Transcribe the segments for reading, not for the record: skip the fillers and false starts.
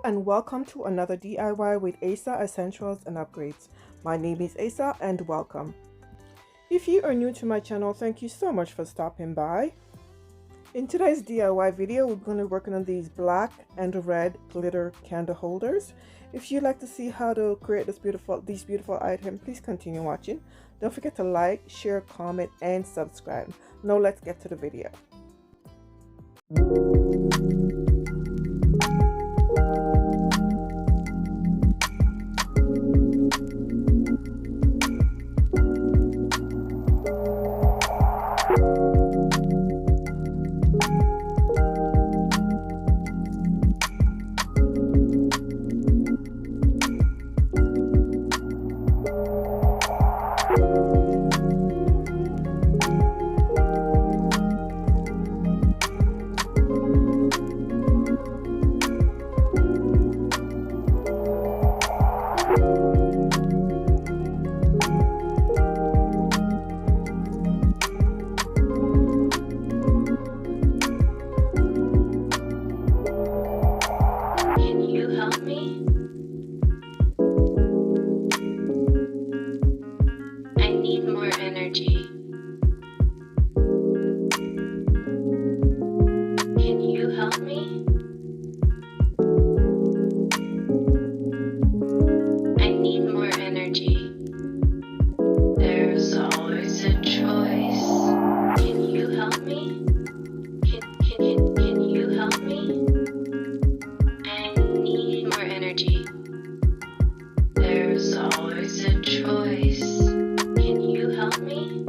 and welcome to another DIY with Asa Essentials and Upgrades. My name is Asa and welcome. If you are new to my channel, thank you so much for stopping by. In today's DIY video, we're going to be working on these black and red glitter candle holders. If you'd like to see how to create these beautiful items, please continue watching. Don't forget to like, share, comment, and subscribe. Now let's get to the video. There's always a choice. Can you help me?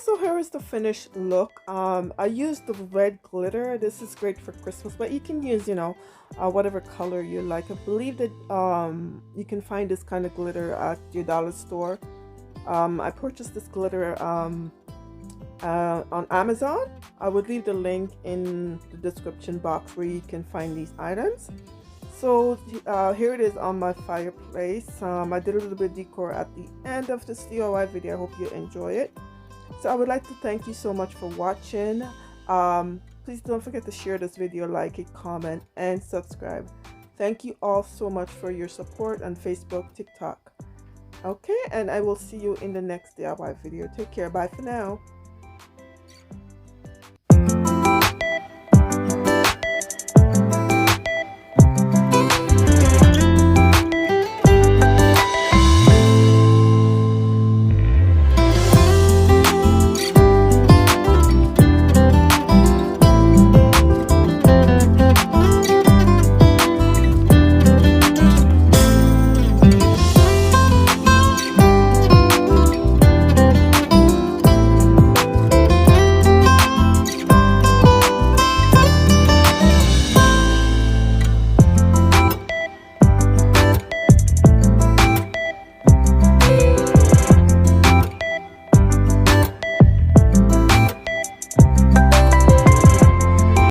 so here is the finished look. I used the red glitter. This is great for Christmas, but you can use, whatever color you like. I believe that you can find this kind of glitter at your dollar store. I purchased this glitter on Amazon. I would leave the link in the description box where you can find these items. So here it is on my fireplace. I did a little bit of decor at the end of this DIY video. I hope you enjoy it. So I would like to thank you so much for watching. Please don't forget to share this video, like it, comment, and subscribe. Thank you all so much for your support on Facebook, TikTok. Okay, and I will see you in the next DIY video. Take care. Bye for now.